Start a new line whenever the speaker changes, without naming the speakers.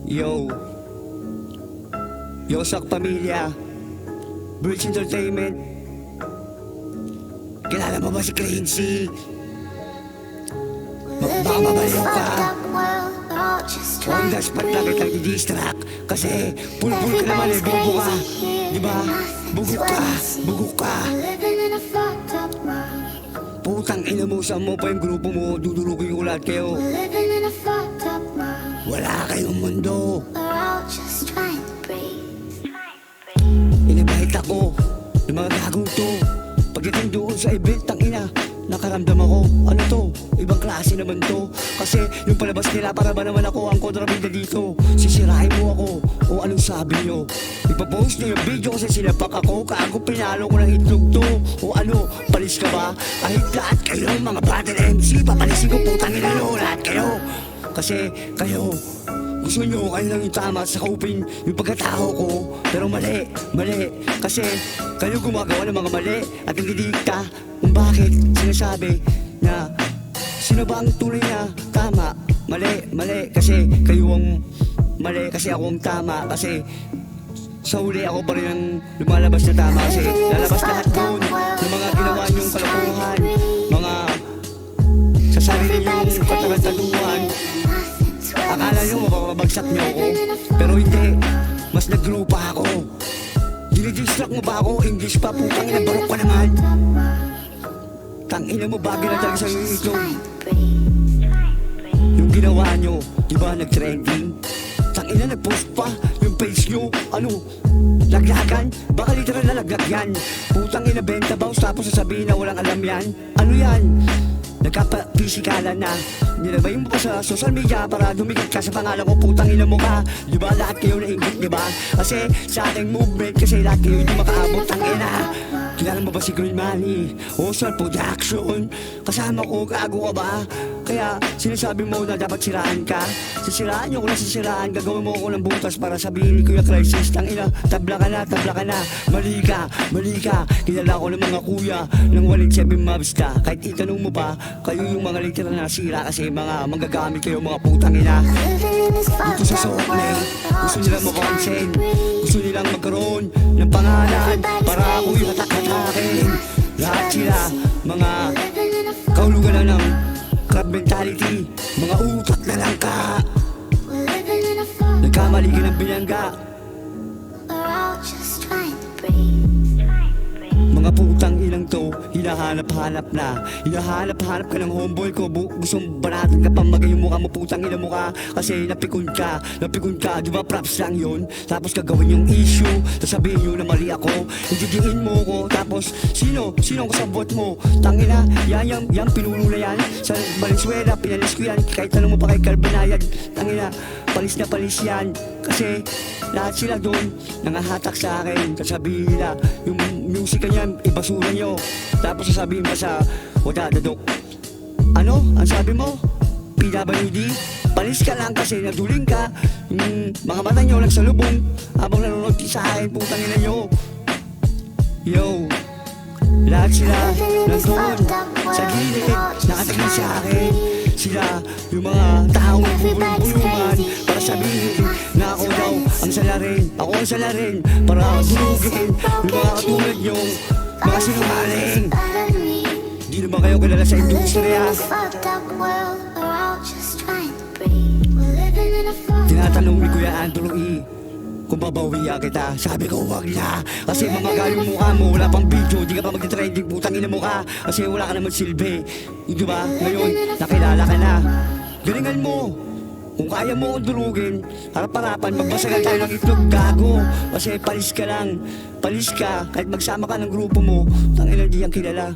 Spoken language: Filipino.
Yo, Yosak Pamilya, Bridge Entertainment. Kilala mo ba si Crazy? Baka mabaliw ka. Ondas ba't lagi kang i-distract? Kasi pulpul ka naman bobo ka. Diba? Bugok ka, bugok ka. Putang ina mo, saan mo pa yung grupo mo? Dudurugin ko lahat kayo. Wala kayong mundo. Inibahit ako ng mga gagong to. Pagdating doon sa event, tangina, nakaramdam ako, ano to? Ibang klase naman to. Kasi yung palabas nila, para ba naman ako ang kontrabida dito? Sisirahin mo ako, o anong sabi nyo? Ipapost nyo yung video kasi sinapak ako. Kago pinalo ko ng itlog to. O ano, palis ka ba? Kahit lahat kayo, mga battle MC, papalisin ko putang ina nyo, lahat kayo. Kasi kayo, gusto nyo kayo lang yung tama sa kaupin yung pagkatao ko. Pero mali, mali. Kasi kayo gumagawa ng mga mali at nagdidikta kung bakit sinasabi na sino ba ang tunay na tama. Mali, mali. Kasi kayo ang mali, kasi ako ang tama. Kasi sa huli ako pa rin ang lumalabas na tama. Kasi lalabas lahat doon ng mga ginawa nyong kalokohan, mga sa sarili nyong katarantaduhan. Akala nyo mapapabagsak nyo ako, pero hindi. Mas nag-grow pa ako. Dinidistract mo ba ako? English pa, putang ina, barok pa naman. Tangina mo, bagay na talaga sa'yo ito. Yung ginawa nyo, diba nag-trending? Tangina, nag-post pa yung page nyo. Ano? Laglagan? Baka literal na laglag yan. Putang ina, benta bounce, tapos sasabihin na walang alam yan. Ano yan? Nagkapa-pisikalan na. Nilabay mo pa sa social media para dumikit ka sa pangalan ko, putang ina mo ka. Diba lahat kayo naingit, diba? Kasi sa ating movement, kasi lahat kayo hindi makaabot, tangina. Kilala mo ba si Green Money? Osal Production? Kasama ko, gago ka ba? Kaya sinasabi mo na dapat siraan ka. Sisiraan nyo kung nasisiraan, gagawin mo ako ng butas para sabihin ni Kuya Crisis, tangina, tabla ka na, tabla ka na. Mali ka, mali ka. Kilala ko ng mga kuya ng 187 Mobsta. Kahit itanong mo pa, kayo yung mga literal na sira kasi mga manggagamit kayo, mga putang ina. Dito sa Sokme, gusto nilang makonsen, gusto nilang magkaroon ng pangalan para ako yung hatak-hatakin. Lahat sila, mga kaulugan na ng crab mentality, mga utak na lang ka. Nagkamali ka ng binangga. Mga putang inang to, hinahanap-hanap na. Hinahanap-hanap ka ng homeboy ko. Gustong banatan ka pa magay yung mukha mo, putang ina mo ka. Kasi napikon ka, diba props lang yun? Tapos gagawin yung issue, sasabihin nyo na mali ako. Higigiin mo ko, tapos sino ang kasabot mo? Tangina, yan, pinuno na yan. Sa Valenzuela, pinalis ko yan. Kahit tanong mo pa kay Calbanayad, tangina, palis na palis yan. Kasi lahat sila doon nangahatak sa akin. Sasabihin nila, yung music niyan, ibasura nyo. Tapos sasabihin pa sa wadadadok, ano? Ang sabi mo? PWD? Palis ka lang kasi naduling ka. Mga mata nyo lang sa lubong habang nanonood sa akin, putang ina nyo. Yo, lahat sila nandun sa gilid, nakatingin sa akin. Sila yung mga taong bubulong-bulungan para sabihin na ako daw ang salarin. Ako ang salarin para durugin yung mga katulad nyong mga sinungaling. Di naman kayo kilala sa industriya. Tinatanong ni Kuya Andrew E kung babawiya kita. Sabi ko wag na. Kasi mamagal yung mukha mo, wala pang video, di ka pa magti-trending, putang ina mo ka. Kasi wala ka naman silbi, diba? Ngayon, nakilala ka na. Galingan mo. Kung kaya mo akong durugin, harap-harapan, magbasagan tayo ng itlog, gago. Kasi palis ka lang, palis ka. Kahit magsama ka ng grupo mo, tangina di ang kilala.